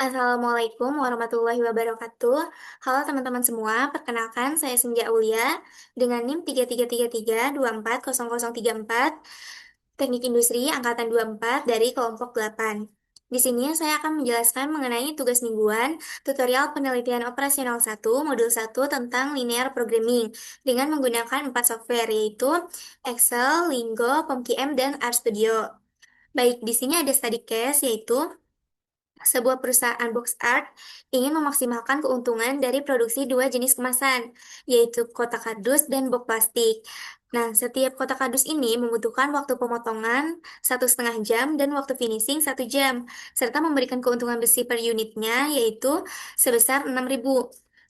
Assalamualaikum warahmatullahi wabarakatuh. Halo teman-teman semua, perkenalkan saya Senja Aulia dengan NIM 3333240034, Teknik Industri Angkatan 24 dari kelompok 8. Di sini saya akan menjelaskan mengenai tugas mingguan tutorial penelitian operasional 1 modul 1 tentang linear programming dengan menggunakan 4 software yaitu Excel, Lingo, PomKM, dan RStudio. Baik, di sini ada study case yaitu sebuah perusahaan box art ingin memaksimalkan keuntungan dari produksi dua jenis kemasan, yaitu kotak kardus dan box plastik. Nah, setiap kotak kardus ini membutuhkan waktu pemotongan 1,5 jam dan waktu finishing 1 jam, serta memberikan keuntungan besi per unitnya, yaitu sebesar 6.000.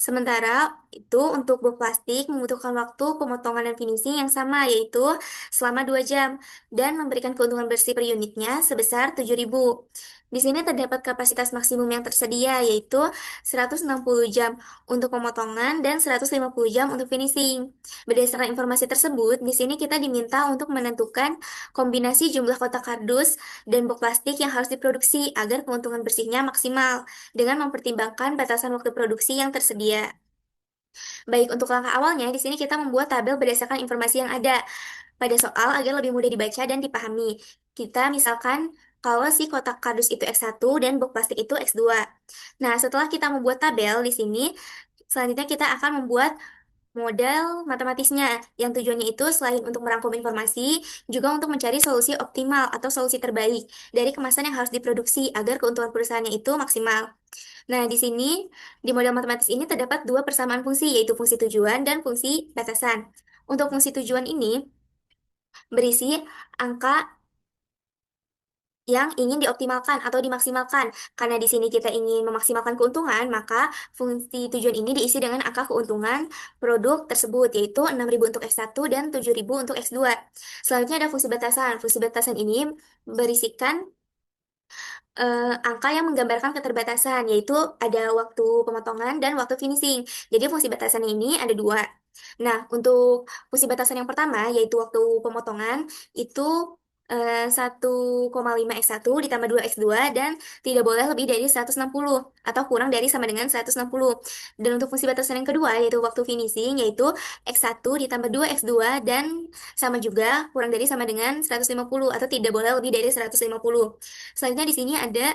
Sementara itu untuk box plastik membutuhkan waktu pemotongan dan finishing yang sama, yaitu selama 2 jam, dan memberikan keuntungan bersih per unitnya sebesar 7.000. Di sini terdapat kapasitas maksimum yang tersedia, yaitu 160 jam untuk pemotongan dan 150 jam untuk finishing. Berdasarkan informasi tersebut, di sini kita diminta untuk menentukan kombinasi jumlah kotak kardus dan box plastik yang harus diproduksi agar keuntungan bersihnya maksimal, dengan mempertimbangkan batasan waktu produksi yang tersedia. Baik, untuk langkah awalnya, di sini kita membuat tabel berdasarkan informasi yang ada pada soal agar lebih mudah dibaca dan dipahami. Kita misalkan kalau si kotak kardus itu X1 dan box plastik itu X2. Nah, setelah kita membuat tabel di sini, selanjutnya kita akan membuat model matematisnya yang tujuannya itu selain untuk merangkum informasi, juga untuk mencari solusi optimal atau solusi terbaik dari kemasan yang harus diproduksi agar keuntungan perusahaannya itu maksimal. Nah, di sini, di model matematis ini terdapat dua persamaan fungsi, yaitu fungsi tujuan dan fungsi batasan. Untuk fungsi tujuan ini berisi angka yang ingin dioptimalkan atau dimaksimalkan. Karena di sini kita ingin memaksimalkan keuntungan, maka fungsi tujuan ini diisi dengan angka keuntungan produk tersebut, yaitu 6.000 untuk X1 dan 7.000 untuk X2. Selanjutnya ada fungsi batasan. Fungsi batasan ini berisikan angka yang menggambarkan keterbatasan, yaitu ada waktu pemotongan dan waktu finishing. Jadi fungsi batasan ini ada dua. Nah, untuk fungsi batasan yang pertama, yaitu waktu pemotongan, itu 1,5 X1 ditambah 2 X2 dan tidak boleh lebih dari 160 atau kurang dari sama dengan 160. Dan untuk fungsi batasan yang kedua, yaitu waktu finishing, yaitu X1 ditambah 2 X2 dan sama juga kurang dari sama dengan 150 atau tidak boleh lebih dari 150. Selanjutnya di sini ada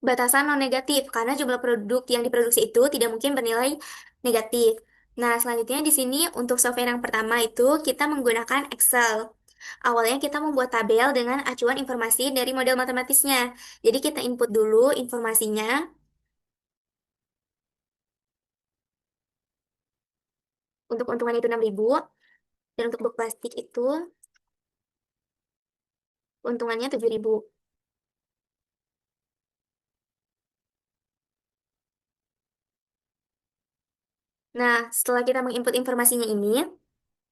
batasan non-negatif karena jumlah produk yang diproduksi itu tidak mungkin bernilai negatif. Nah, selanjutnya di sini untuk software yang pertama itu kita menggunakan Excel. Awalnya kita membuat tabel dengan acuan informasi dari model matematisnya. Jadi kita input dulu informasinya. Untuk keuntungan itu 6.000 dan untuk box plastik itu keuntungannya 7.000. Nah, setelah kita menginput informasinya ini,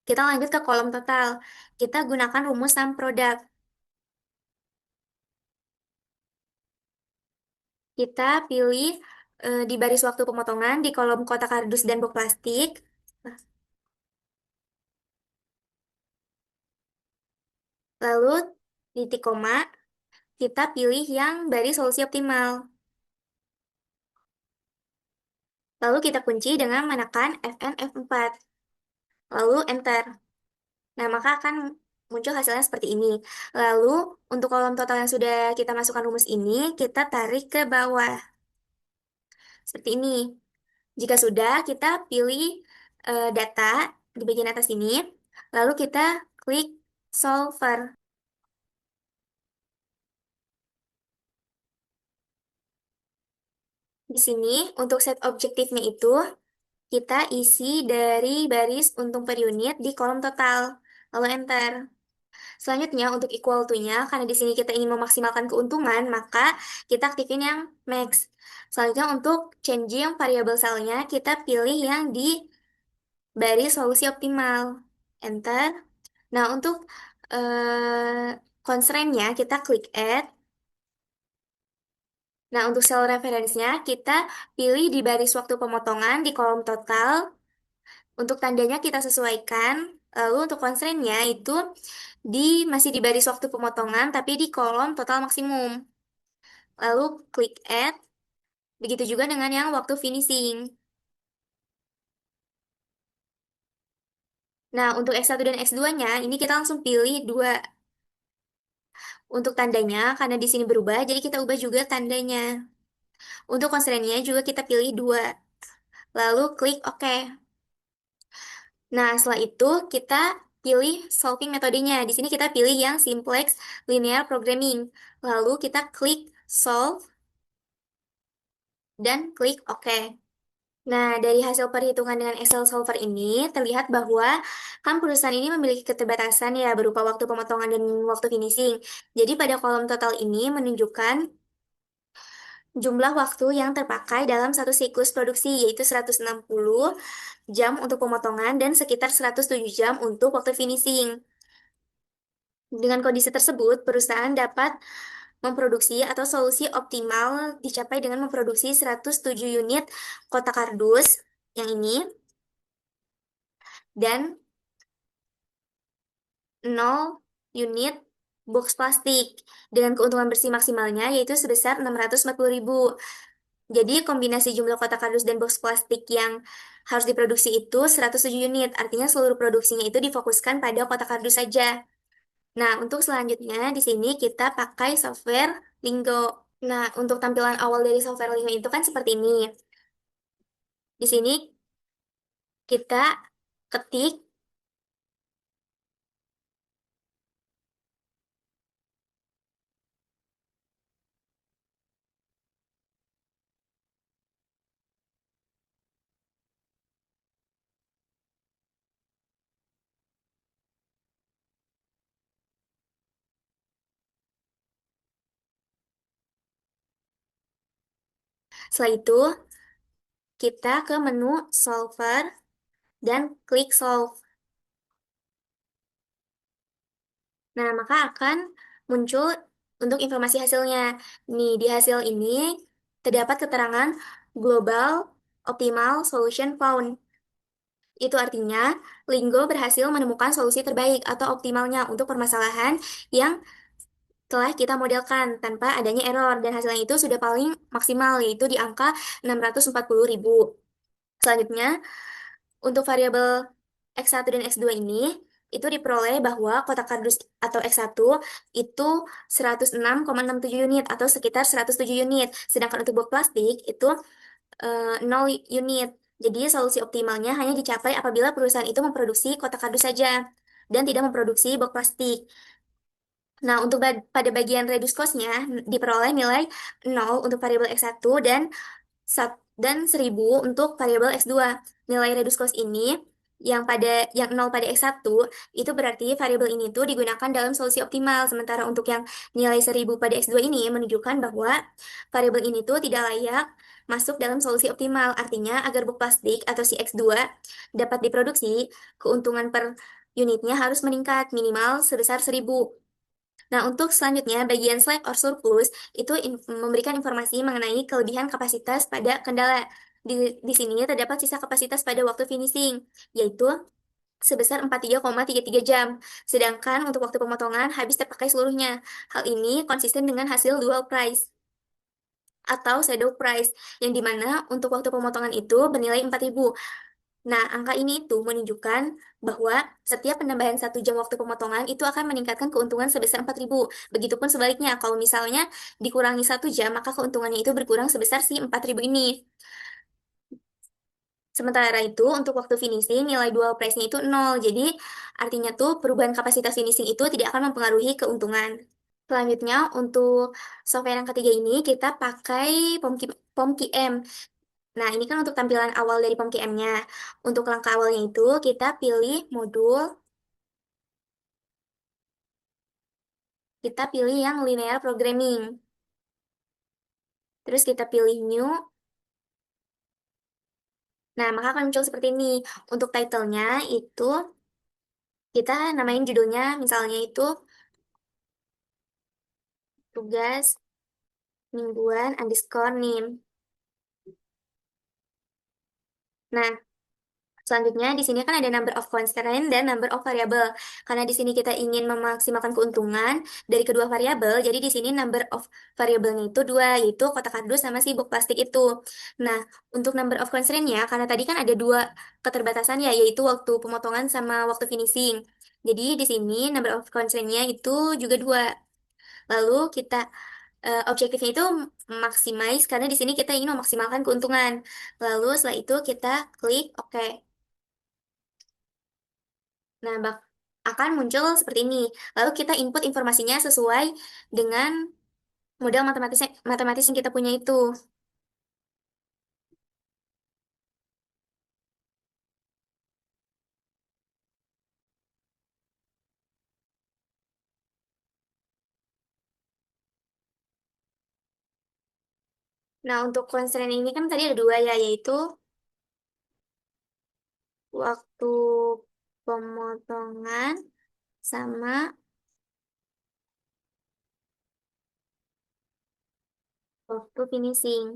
kita lanjut ke kolom total. Kita gunakan rumus sum produk. Kita pilih di baris waktu pemotongan di kolom kotak kardus dan box plastik. Lalu titik koma, kita pilih yang baris solusi optimal. Lalu kita kunci dengan menekan Fn F4. Lalu enter. Nah, maka akan muncul hasilnya seperti ini. Lalu untuk kolom total yang sudah kita masukkan rumus ini, kita tarik ke bawah. Seperti ini. Jika sudah, kita pilih data di bagian atas ini. Lalu kita klik solver. Di sini, untuk set objektifnya itu, kita isi dari baris untung per unit di kolom total. Lalu enter. Selanjutnya, untuk equal to-nya, karena di sini kita ingin memaksimalkan keuntungan, maka kita aktifin yang max. Selanjutnya, untuk changing variable cell-nya, kita pilih yang di baris solusi optimal. Enter. Nah, untuk constraint-nya, kita klik add. Nah, untuk cell reference-nya, kita pilih di baris waktu pemotongan di kolom total. Untuk tandanya kita sesuaikan. Lalu untuk constraint-nya itu masih di baris waktu pemotongan, tapi di kolom total maksimum. lalu klik add, begitu juga dengan yang waktu finishing. Nah, untuk X1 dan X2-nya, ini kita langsung pilih dua. Untuk tandanya, karena di sini berubah, jadi kita ubah juga tandanya. Untuk konstrainnya juga kita pilih dua. Lalu klik OK. Nah, setelah itu kita pilih solving metodenya. Di sini kita pilih yang simplex linear programming. Lalu kita klik solve dan klik OK. Nah, dari hasil perhitungan dengan Excel Solver ini terlihat bahwa kan perusahaan ini memiliki keterbatasan ya berupa waktu pemotongan dan waktu finishing. Jadi pada kolom total ini menunjukkan jumlah waktu yang terpakai dalam satu siklus produksi, yaitu 160 jam untuk pemotongan dan sekitar 107 jam untuk waktu finishing. Dengan kondisi tersebut, perusahaan dapat memproduksi atau solusi optimal dicapai dengan memproduksi 107 unit kotak kardus yang ini dan 0 unit box plastik dengan keuntungan bersih maksimalnya yaitu sebesar 640.000. Jadi kombinasi jumlah kotak kardus dan box plastik yang harus diproduksi itu 107 unit. Artinya seluruh produksinya itu difokuskan pada kotak kardus saja. Nah, untuk selanjutnya di sini kita pakai software Lingo. Nah, untuk tampilan awal dari software Lingo itu kan seperti ini. Di sini kita ketik, setelah itu kita ke menu solver dan klik solve. Nah, maka akan muncul untuk informasi hasilnya. Nih, di hasil ini terdapat keterangan Global Optimal Solution Found. Itu artinya Linggo berhasil menemukan solusi terbaik atau optimalnya untuk permasalahan yang telah kita modelkan tanpa adanya error dan hasilnya itu sudah paling maksimal yaitu di angka 640.000. Selanjutnya, untuk variabel X1 dan X2 ini itu diperoleh bahwa kotak kardus atau X1 itu 106,67 unit atau sekitar 107 unit. Sedangkan untuk box plastik itu 0 unit. Jadi solusi optimalnya hanya dicapai apabila perusahaan itu memproduksi kotak kardus saja dan tidak memproduksi box plastik. Nah, untuk pada bagian reduce cost-nya diperoleh nilai 0 untuk variabel X1 dan 1.000 untuk variabel X2. Nilai reduce cost ini yang 0 pada X1 itu berarti variabel ini tuh digunakan dalam solusi optimal. Sementara untuk yang nilai 1.000 pada X2 ini menunjukkan bahwa variabel ini tuh tidak layak masuk dalam solusi optimal. Artinya agar box plastik atau si X2 dapat diproduksi, keuntungan per unitnya harus meningkat minimal sebesar 1.000. Nah, untuk selanjutnya, bagian slack or surplus itu memberikan informasi mengenai kelebihan kapasitas pada kendala. Di sini terdapat sisa kapasitas pada waktu finishing, yaitu sebesar 43,33 jam. Sedangkan untuk waktu pemotongan habis terpakai seluruhnya. Hal ini konsisten dengan hasil dual price atau shadow price, yang dimana untuk waktu pemotongan itu bernilai 4.000. Nah, angka ini itu menunjukkan bahwa setiap penambahan 1 jam waktu pemotongan itu akan meningkatkan keuntungan sebesar 4.000. Begitupun sebaliknya, kalau misalnya dikurangi 1 jam, maka keuntungannya itu berkurang sebesar si 4.000 ini. Sementara itu, untuk waktu finishing, nilai dual price-nya itu 0. Jadi, artinya tuh perubahan kapasitas finishing itu tidak akan mempengaruhi keuntungan. Selanjutnya, untuk software yang ketiga ini, kita pakai POMQM. Nah, ini kan untuk tampilan awal dari POMQM-nya. Untuk langkah awalnya itu, kita pilih modul, kita pilih yang linear programming. Terus kita pilih new. Nah, maka akan muncul seperti ini. Untuk title-nya itu, kita namain judulnya, misalnya itu tugas mingguan underscore nim. Nah, Selanjutnya, di sini kan ada number of constraint dan number of variable. Karena di sini kita ingin memaksimalkan keuntungan dari kedua variabel, jadi di sini number of variabelnya itu dua, yaitu kotak kardus sama si box plastik itu. Nah, untuk number of constraint-nya, karena tadi kan ada dua keterbatasan ya, yaitu waktu pemotongan sama waktu finishing. Jadi di sini number of constraint-nya itu juga dua. Lalu kita objektifnya itu maximize karena di sini kita ingin memaksimalkan keuntungan. Lalu setelah itu kita klik OK. Nah, akan muncul seperti ini. Lalu kita input informasinya sesuai dengan model matematis yang kita punya itu. Nah, untuk constraint ini kan tadi ada dua ya, yaitu waktu pemotongan sama waktu finishing.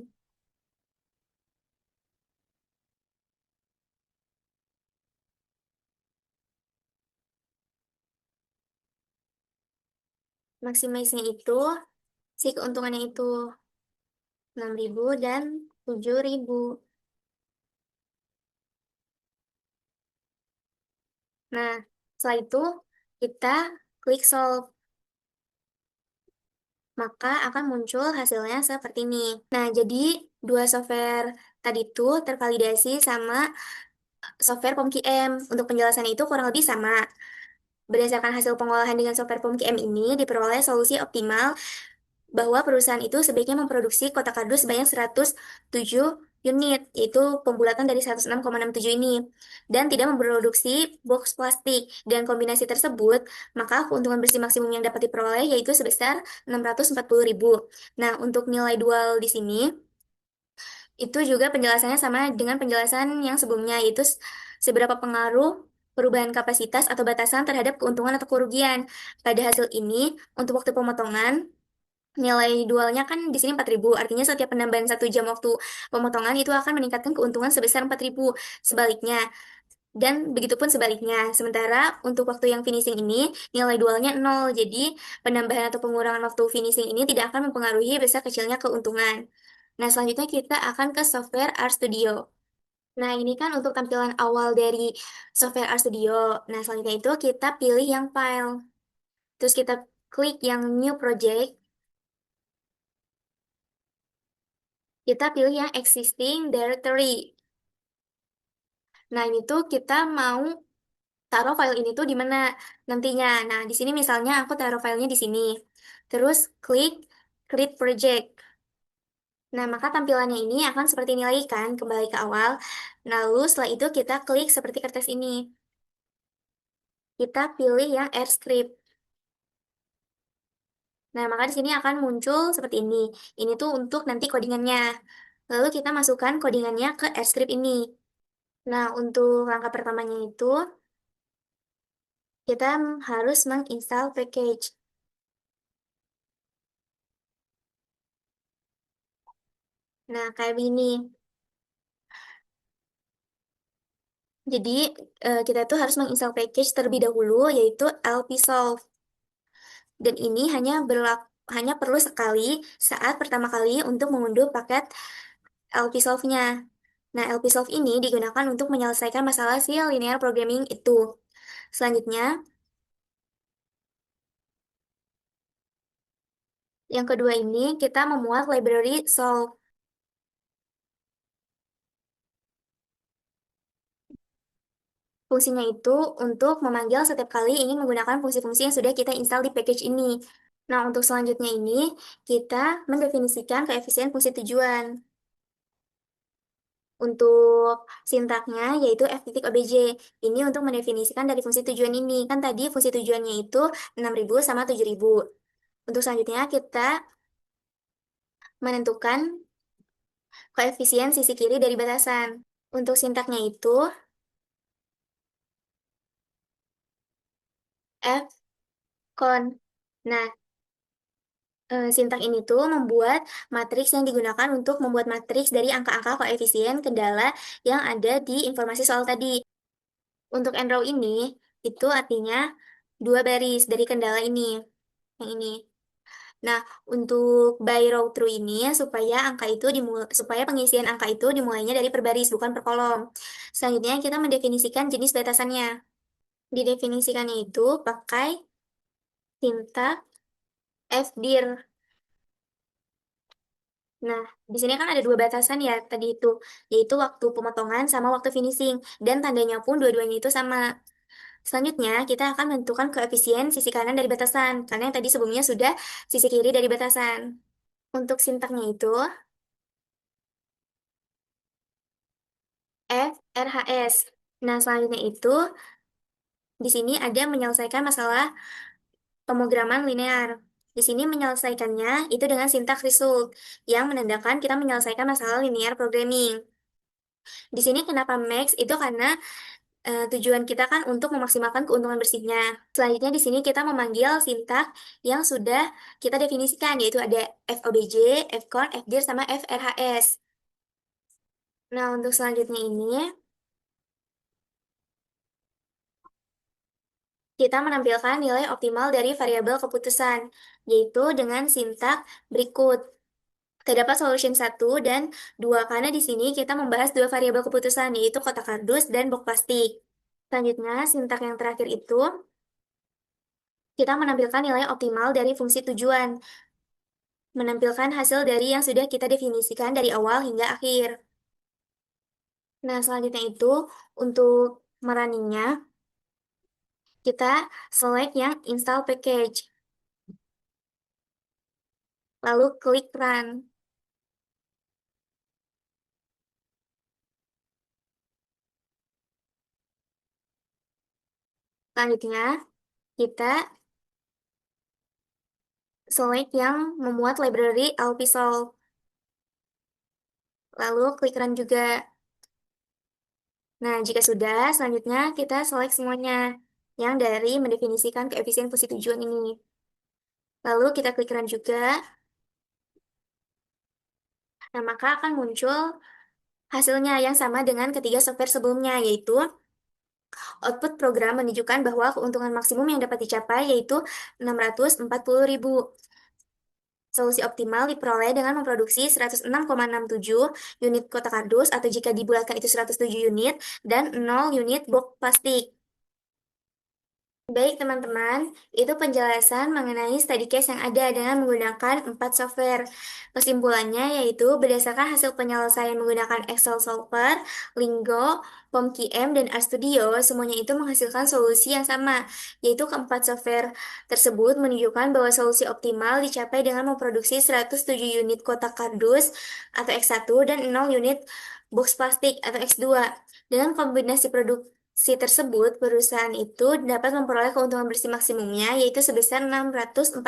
Maximize-nya itu, si keuntungannya itu 6.000 dan 7.000. Nah, setelah itu kita klik solve, maka akan muncul hasilnya seperti ini. Nah, jadi dua software tadi itu tervalidasi sama software POMQM. Untuk penjelasannya itu kurang lebih sama. Berdasarkan hasil pengolahan dengan software POMQM ini, diperoleh solusi optimal bahwa perusahaan itu sebaiknya memproduksi kotak kardus sebanyak 107 unit, yaitu pembulatan dari 106,67 ini, dan tidak memproduksi box plastik. Dan kombinasi tersebut, maka keuntungan bersih maksimum yang dapat diperoleh yaitu sebesar 640.000. Nah, untuk nilai dual di sini, itu juga penjelasannya sama dengan penjelasan yang sebelumnya, yaitu seberapa pengaruh perubahan kapasitas atau batasan terhadap keuntungan atau kerugian. Pada hasil ini, untuk waktu pemotongan, nilai dualnya kan di sini 4.000, artinya setiap penambahan 1 jam waktu pemotongan itu akan meningkatkan keuntungan sebesar 4.000. Sebaliknya, dan begitupun sebaliknya. Sementara untuk waktu yang finishing ini, nilai dualnya 0. Jadi, penambahan atau pengurangan waktu finishing ini tidak akan mempengaruhi besar kecilnya keuntungan. Nah, selanjutnya kita akan ke software RStudio. Nah, ini kan untuk tampilan awal dari software RStudio. Nah, selanjutnya itu kita pilih yang file. Terus kita klik yang new project. Kita pilih yang existing directory. Nah, ini tuh kita mau taruh file ini tuh di mana nantinya. Nah, di sini misalnya aku taruh filenya di sini. Terus klik create project. Nah, maka tampilannya ini akan seperti ini lagi kan, kembali ke awal. Lalu setelah itu kita klik seperti kertas ini. Kita pilih yang AirScript. Nah, maka di sini akan muncul seperti ini. Ini tuh untuk nanti codingannya. Lalu kita masukkan codingannya ke AirScript ini. Nah, untuk langkah pertamanya itu, kita harus menginstal package. Nah, kayak gini. Jadi, kita tuh harus menginstal package terlebih dahulu, yaitu LPsolve. Dan ini hanya perlu sekali saat pertama kali untuk mengunduh paket LPsolve-nya. Nah, LPsolve ini digunakan untuk menyelesaikan masalah si linear programming itu. Selanjutnya, yang kedua ini kita memuat library solve. Fungsinya itu untuk memanggil setiap kali ingin menggunakan fungsi-fungsi yang sudah kita install di package ini. Nah, untuk selanjutnya ini, kita mendefinisikan koefisien fungsi tujuan. Untuk sintaknya yaitu f.obj. Ini untuk mendefinisikan dari fungsi tujuan ini. Kan tadi fungsi tujuannya itu 6.000 sama 7.000. Untuk selanjutnya kita menentukan koefisien sisi kiri dari batasan. Untuk sintaknya itu f con. Nah, Sintak ini tuh membuat matriks yang digunakan untuk membuat matriks dari angka-angka koefisien kendala yang ada di informasi soal tadi. Untuk and row ini, itu artinya dua baris dari kendala ini, yang ini. Nah, untuk by row through ini supaya pengisian angka itu dimulainya dari per baris bukan per kolom. Selanjutnya kita mendefinisikan jenis batasannya. Didefinisikannya itu pakai sintak fdir. Nah, di sini kan ada dua batasan ya tadi itu, yaitu waktu pemotongan sama waktu finishing, dan tandanya pun dua-duanya itu sama. Selanjutnya, kita akan menentukan koefisien sisi kanan dari batasan, karena yang tadi sebelumnya sudah sisi kiri dari batasan. Untuk sintaknya itu, FRHS. Nah, selanjutnya itu, di sini ada menyelesaikan masalah pemrograman linear. Di sini menyelesaikannya itu dengan sintak result, yang menandakan kita menyelesaikan masalah linear programming. Di sini kenapa max? Itu karena tujuan kita kan untuk memaksimalkan keuntungan bersihnya. Selanjutnya di sini kita memanggil sintak yang sudah kita definisikan, yaitu ada FOBJ, FCON, FDIR, sama FRHS. Nah, untuk selanjutnya ini, kita menampilkan nilai optimal dari variabel keputusan, yaitu dengan sintak berikut. Terdapat solution satu dan 2 karena di sini kita membahas dua variabel keputusan, yaitu kotak kardus dan box plastik. Selanjutnya, sintak yang terakhir itu, kita menampilkan nilai optimal dari fungsi tujuan, menampilkan hasil dari yang sudah kita definisikan dari awal hingga akhir. Nah, selanjutnya itu, untuk meraninya, kita select yang install package, lalu klik run. Selanjutnya, kita select yang memuat library Alpisol, lalu klik run juga. Nah, jika sudah, selanjutnya kita select semuanya yang dari mendefinisikan koefisien fungsi tujuan ini. Lalu kita klik run juga. Nah, maka akan muncul hasilnya yang sama dengan ketiga software sebelumnya, yaitu output program menunjukkan bahwa keuntungan maksimum yang dapat dicapai yaitu 640.000. Solusi optimal diperoleh dengan memproduksi 106,67 unit kotak kardus, atau jika dibulatkan itu 107 unit, dan 0 unit box plastik. Baik teman-teman, itu penjelasan mengenai study case yang ada dengan menggunakan 4 software. Kesimpulannya yaitu berdasarkan hasil penyelesaian menggunakan Excel Solver, Lingo, PomKM, dan RStudio, semuanya itu menghasilkan solusi yang sama, yaitu keempat software tersebut menunjukkan bahwa solusi optimal dicapai dengan memproduksi 107 unit kotak kardus atau X1 dan 0 unit box plastik atau X2. Dengan kombinasi produksi tersebut, perusahaan itu dapat memperoleh keuntungan bersih maksimumnya, yaitu sebesar 640.000.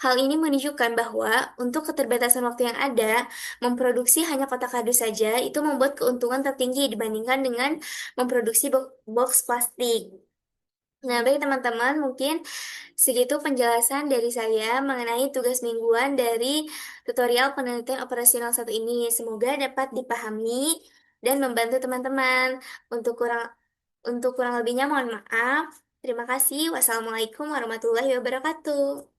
Hal ini menunjukkan bahwa untuk keterbatasan waktu yang ada, memproduksi hanya kotak kardus saja itu membuat keuntungan tertinggi dibandingkan dengan memproduksi box plastik. Nah, baik teman-teman, mungkin segitu penjelasan dari saya mengenai tugas mingguan dari tutorial penelitian operasional satu ini. Semoga dapat dipahami dan membantu teman-teman. Untuk kurang untuk kurang lebihnya mohon maaf. Terima kasih. Wassalamualaikum warahmatullahi wabarakatuh.